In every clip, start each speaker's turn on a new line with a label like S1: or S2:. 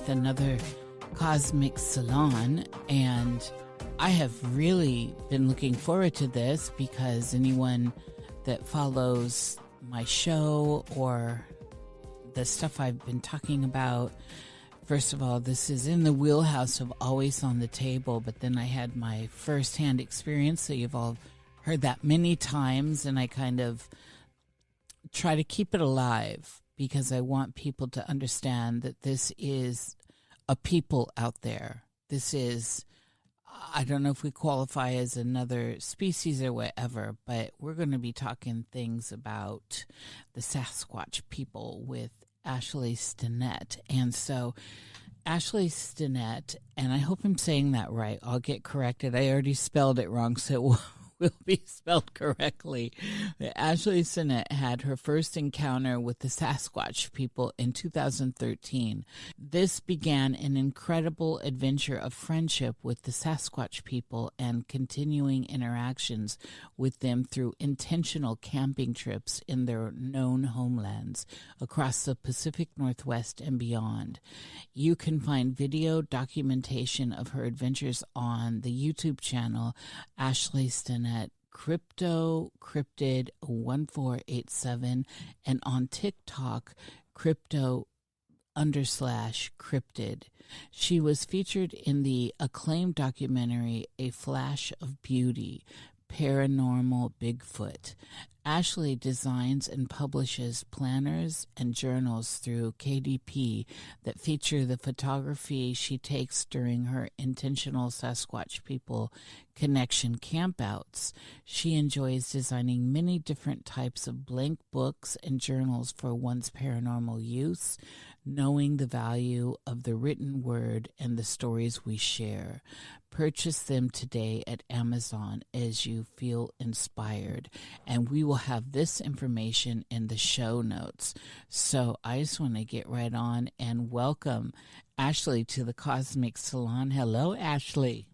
S1: with another Cosmic Salon, and I have really been looking forward to this because anyone that follows my show or the stuff I've been talking about, first of all, this is in the wheelhouse of always on the table, but then I had my firsthand experience, so you've all heard that many times, and I kind of try to keep it alive because I want people to understand that this is a people out there. This is, I don't know if we qualify as another species or whatever, but we're going to be talking things about the Sasquatch people with Ashlea Stinnett. And so Ashlea Stinnett, and I hope I'm saying that right. I'll get corrected. I already spelled it wrong, so it will be spelled correctly. Ashlea Stinnett had her first encounter with the Sasquatch people in 2013. This began an incredible adventure of friendship with the Sasquatch people and continuing interactions with them through intentional camping trips in their known homelands across the Pacific Northwest and beyond. You can find video documentation of her adventures on the YouTube channel Ashlea Stinnett Crypto Cryptid 1487 and on TikTok Crypto_Cryptid. She was featured in the acclaimed documentary A Flash of Beauty, Paranormal Bigfoot. Ashlea designs and publishes planners and journals through KDP that feature the photography she takes during her intentional Sasquatch people connection campouts. She enjoys designing many different types of blank books and journals for one's paranormal use, knowing the value of the written word and the stories we share. Purchase them today at Amazon as you feel inspired, and we will have this information in the show notes. So I just want to get right on and welcome Ashlea to the Cosmic Salon. Hello, Ashlea.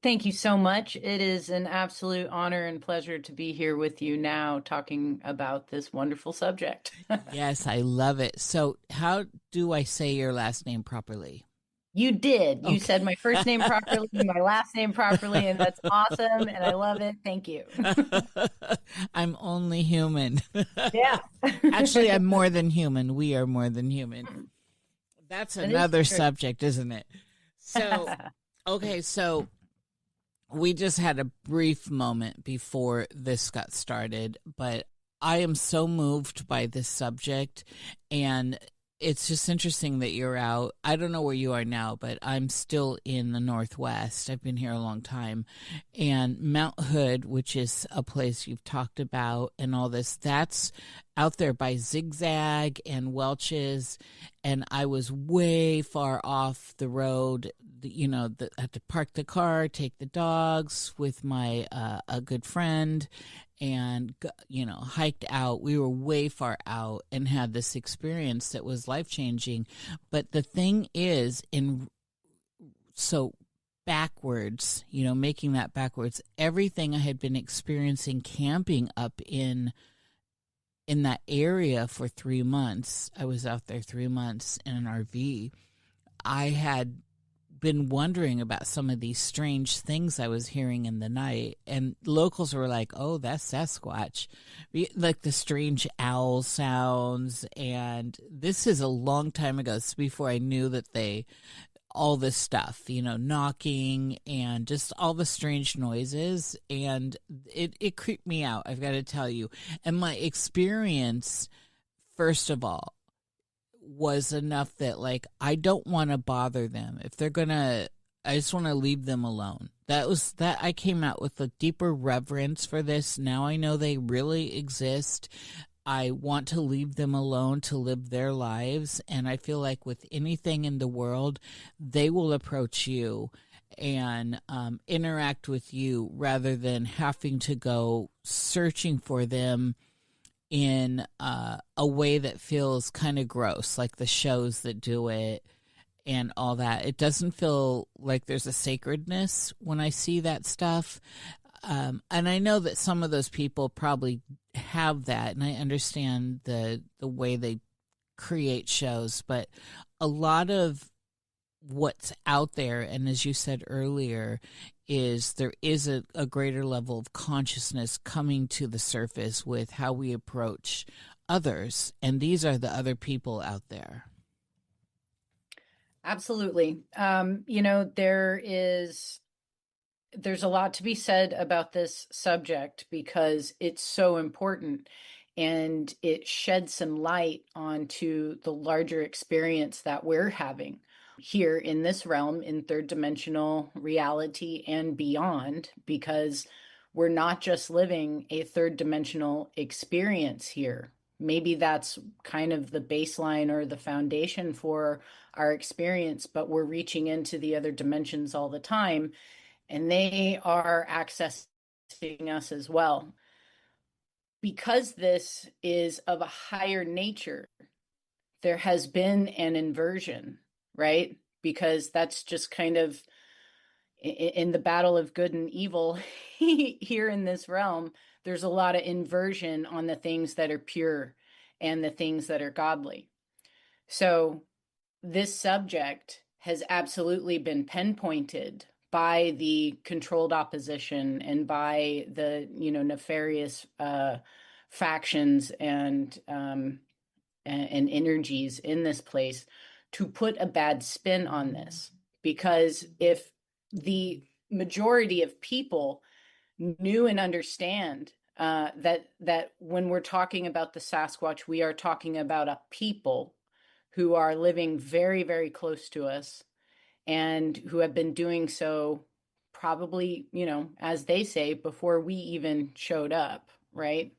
S2: Thank you so much. It is an absolute honor and pleasure to be here with you now talking about this wonderful subject.
S1: Yes, I love it. So how do I say your last name properly?
S2: You did. You
S1: Okay.
S2: said my first name properly, my last name properly, and that's awesome, and I love it. Thank you.
S1: I'm only human.
S2: Yeah.
S1: Actually, I'm more than human. We are more than human. That's another subject, isn't it? So, okay, so we just had a brief moment before this got started, but I am so moved by this subject, and it's just interesting that you're out. I don't know where you are now, but I'm still in the Northwest. I've been here a long time. And Mount Hood, which is a place you've talked about and all this, that's out there by Zigzag and Welch's. And I was way far off the road. I had to park the car, take the dogs with my a good friend, and hiked out. We were way far out and had this experience that was life-changing. But the thing is, backwards, making that backwards, everything I had been experiencing camping up in that area for 3 months, I was out there 3 months in an RV, I had been wondering about some of these strange things I was hearing in the night, and locals were like, oh, that's Sasquatch, like the strange owl sounds. And this is a long time ago. It's before I knew that all this stuff, knocking and just all the strange noises, and it creeped me out, I've got to tell you. And my experience, first of all, was enough that, like, I don't want to bother them. If they're gonna, I just want to leave them alone. That I came out with a deeper reverence for this. Now I know they really exist. I want to leave them alone to live their lives. And I feel like with anything in the world, they will approach you and interact with you rather than having to go searching for them in a way that feels kind of gross, like the shows that do it and all that. It doesn't feel like there's a sacredness when I see that stuff. And I know that some of those people probably have that, and I understand the way they create shows, but a lot of what's out there, and as you said earlier, is there is a greater level of consciousness coming to the surface with how we approach others, and these are the other people out there.
S2: Absolutely. There's a lot to be said about this subject because it's so important and it sheds some light onto the larger experience that we're having here in this realm, in third dimensional reality and beyond, because we're not just living a third dimensional experience here. Maybe that's kind of the baseline or the foundation for our experience, but we're reaching into the other dimensions all the time, and they are accessing us as well. Because this is of a higher nature, there has been an inversion, right? Because that's just kind of in the battle of good and evil here in this realm, there's a lot of inversion on the things that are pure and the things that are godly. So this subject has absolutely been pinpointed by the controlled opposition and by the nefarious factions and energies in this place to put a bad spin on this. Because if the majority of people knew and understand that when we're talking about the Sasquatch, we are talking about a people who are living very, very close to us and who have been doing so probably, as they say, before we even showed up, right?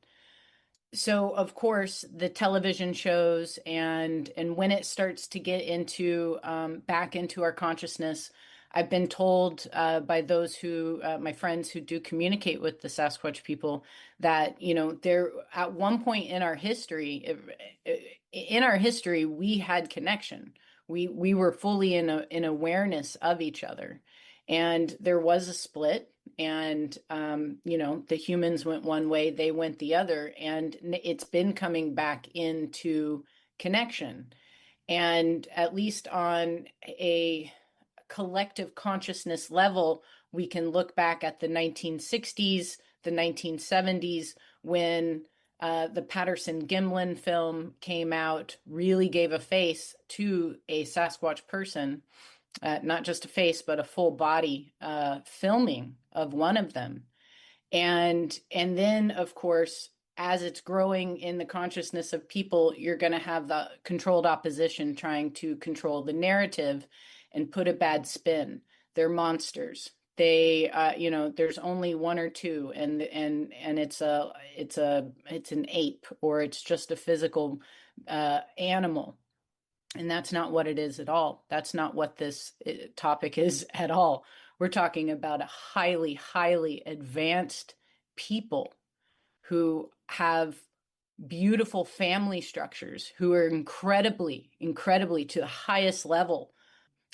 S2: So of course the television shows and when it starts to get into back into our consciousness, I've been told by those who my friends who do communicate with the Sasquatch people that there at one point in our history we had connection. We were fully in awareness of each other, and there was a split, and the humans went one way, they went the other, and it's been coming back into connection. And at least on a collective consciousness level, we can look back at the 1960s, the 1970s, when the Patterson-Gimlin film came out, really gave a face to a Sasquatch person, not just a face, but a full body filming of one of them. And then, of course, as it's growing in the consciousness of people, you're going to have the controlled opposition trying to control the narrative and put a bad spin. They're monsters. They, there's only one or two, and it's an ape, or it's just a physical animal. And that's not what it is at all. That's not what this topic is at all. We're talking about a highly, highly advanced people who have beautiful family structures, who are incredibly, incredibly to the highest level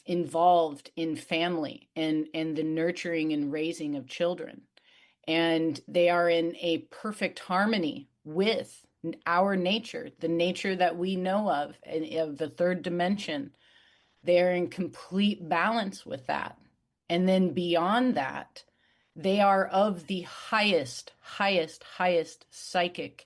S2: involved in family and the nurturing and raising of children. And they are in a perfect harmony with our nature, the nature that we know of, and of the third dimension. They're in complete balance with that. And then beyond that, they are of the highest, highest, highest psychic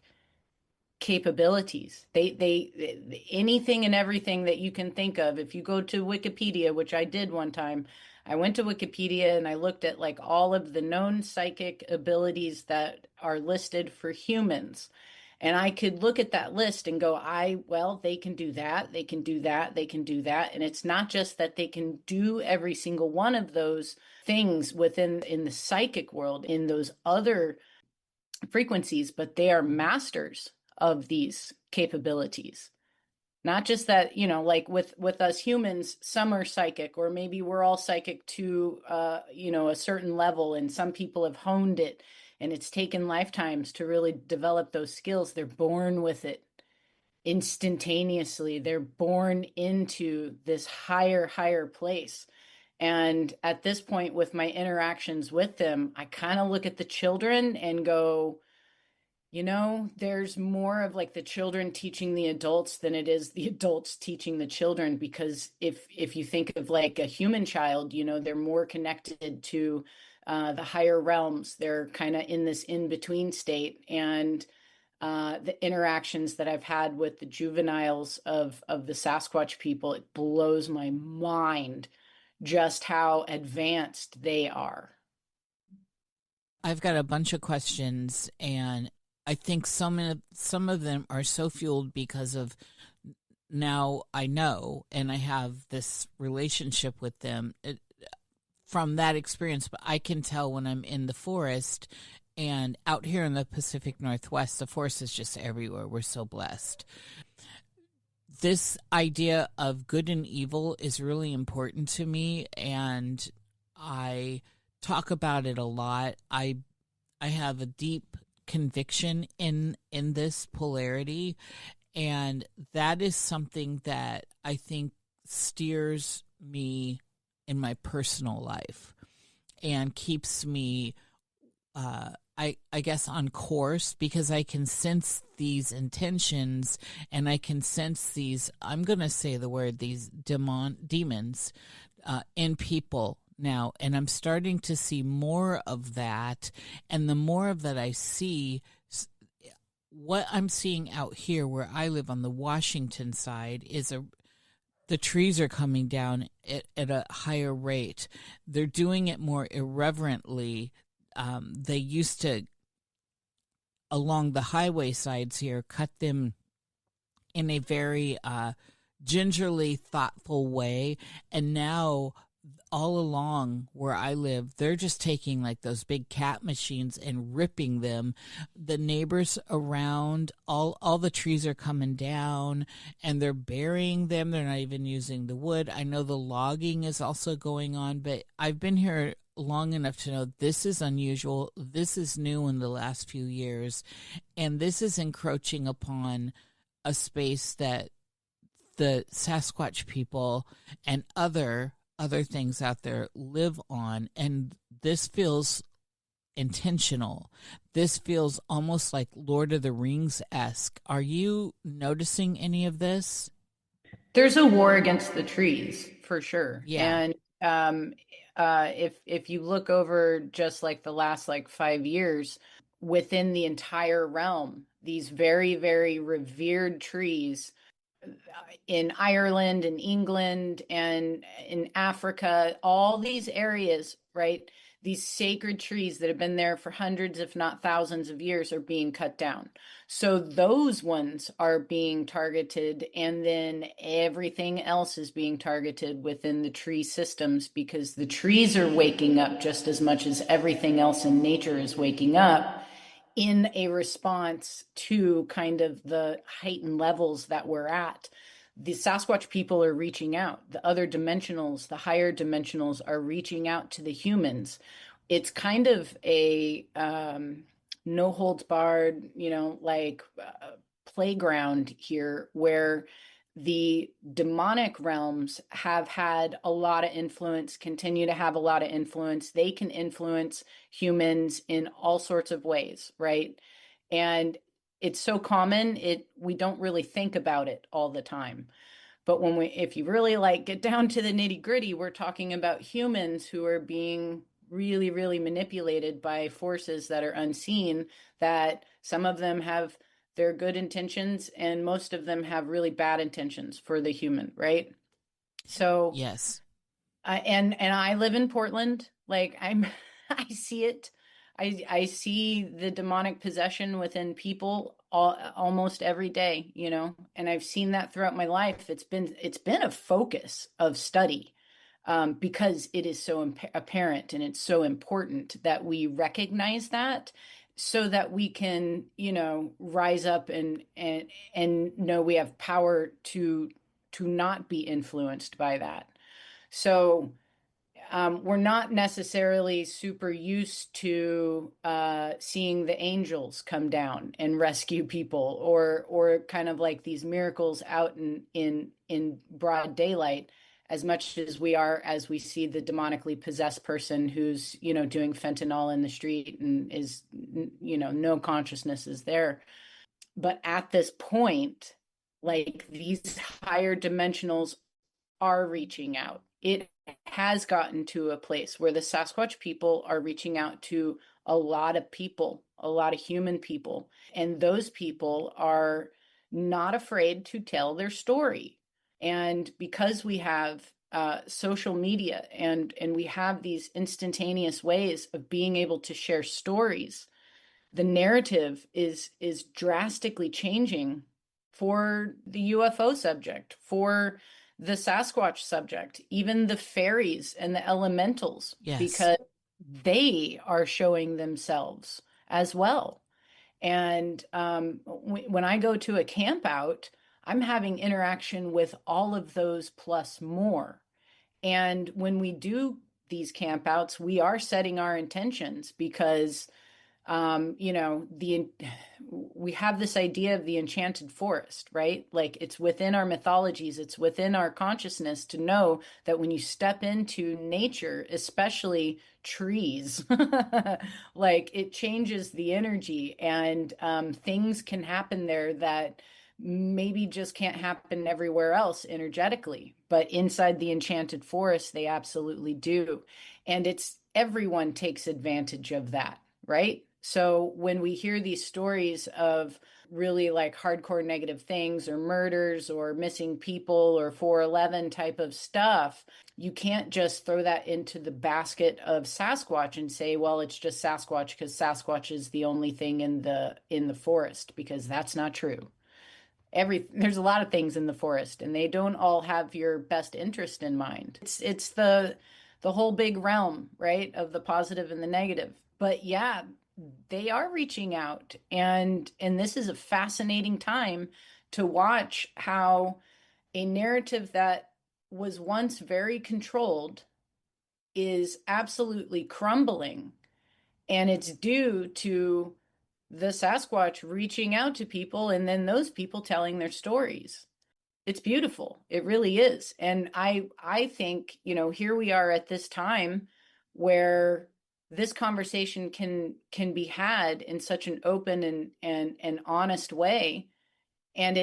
S2: capabilities. They anything and everything that you can think of. If you go to Wikipedia, which I did one time, I went to Wikipedia and I looked at like all of the known psychic abilities that are listed for humans. And I could look at that list and go, well, they can do that, they can do that, they can do that. And it's not just that they can do every single one of those things within in the psychic world, in those other frequencies, but they are masters of these capabilities. Not just that, like with us humans, some are psychic, or maybe we're all psychic to a certain level, and some people have honed it, and it's taken lifetimes to really develop those skills. They're born with it instantaneously. They're born into this higher place. And at this point, with my interactions with them, I kind of look at the children and go, There's more of like the children teaching the adults than it is the adults teaching the children, because if you think of like a human child, they're more connected to the higher realms. They're kind of in this in-between state, and the interactions that I've had with the juveniles of the Sasquatch people, it blows my mind just how advanced they are.
S1: I've got a bunch of questions, and I think some of them are so fueled because of now I know, and I have this relationship with them from that experience. But I can tell when I'm in the forest, and out here in the Pacific Northwest, the forest is just everywhere. We're so blessed. This idea of good and evil is really important to me, and I talk about it a lot. I have a deep conviction in this polarity, and that is something that I think steers me in my personal life and keeps me I guess on course, because I can sense these intentions, and I can sense these, I'm going to say the word, these demons in people now. And I'm starting to see more of that. And the more of that I see, what I'm seeing out here where I live on the Washington side is the trees are coming down at a higher rate. They're doing it more irreverently. They used to, along the highway sides here, cut them in a very gingerly, thoughtful way. And now, all along where I live, they're just taking like those big cat machines and ripping them. The neighbors around, all the trees are coming down, and they're burying them. They're not even using the wood. I know the logging is also going on, but I've been here long enough to know this is unusual. This is new in the last few years, and this is encroaching upon a space that the Sasquatch people and other things out there live on. And this feels intentional. This feels almost like Lord of the Rings-esque. Are you noticing any of this?
S2: There's a war against the trees for sure.
S1: Yeah.
S2: And um, if you look over just like the last like 5 years, within the entire realm, these very, very revered trees in Ireland and England and in Africa, all these areas, right? These sacred trees that have been there for hundreds, if not thousands of years, are being cut down. So those ones are being targeted, and then everything else is being targeted within the tree systems, because the trees are waking up just as much as everything else in nature is waking up, in a response to kind of the heightened levels that we're at. The Sasquatch people are reaching out. The other dimensionals, the higher dimensionals, are reaching out to the humans. It's kind of a no holds barred, playground here, where the demonic realms have had a lot of influence, continue to have a lot of influence. They can influence humans in all sorts of ways, right? And it's so common, we don't really think about it all the time. But if you really like get down to the nitty gritty, we're talking about humans who are being really, really manipulated by forces that are unseen, that some of them have their good intentions, and most of them have really bad intentions for the human, right? So,
S1: Yes.
S2: and I live in Portland. Like I see it. I see the demonic possession within people almost every day, and I've seen that throughout my life. It's been a focus of study, because it is so apparent, and it's so important that we recognize that, so that we can, rise up and know we have power to not be influenced by that. So we're not necessarily super used to seeing the angels come down and rescue people, or kind of like these miracles out in broad daylight. as much as we are as we see the demonically possessed person who's, doing fentanyl in the street and is, no consciousness is there. But at this point, like, these higher dimensionals are reaching out. It has gotten to a place where the Sasquatch people are reaching out to a lot of people, a lot of human people. And those people are not afraid to tell their story. And because we have social media and we have these instantaneous ways of being able to share stories, the narrative is drastically changing for the UFO subject, for the Sasquatch subject, even the fairies and the elementals,
S1: Yes.
S2: because they are showing themselves as well. And when I go to a camp out, I'm having interaction with all of those plus more. And when we do these campouts, we are setting our intentions because the we have this idea of the enchanted forest, right? Like, it's within our mythologies, it's within our consciousness to know that when you step into nature, especially trees, like, it changes the energy, and things can happen there that maybe just can't happen everywhere else energetically, but inside the enchanted forest they absolutely do. And it's everyone takes advantage of that, right? So when we hear these stories of really like hardcore negative things or murders or missing people or 411 type of stuff, you can't just throw that into the basket of Sasquatch and say, well, it's just Sasquatch because Sasquatch is the only thing in the forest, because that's not true. There's a lot of things in the forest and they don't all have your best interest in mind. It's the whole big realm, right, of the positive and the negative. But yeah, they are reaching out, and this is a fascinating time to watch how a narrative that was once very controlled is absolutely crumbling, and it's due to the Sasquatch reaching out to people and then those people telling their stories. It's beautiful. It really is. And I think, here we are at this time where this conversation can be had in such an open and honest way. And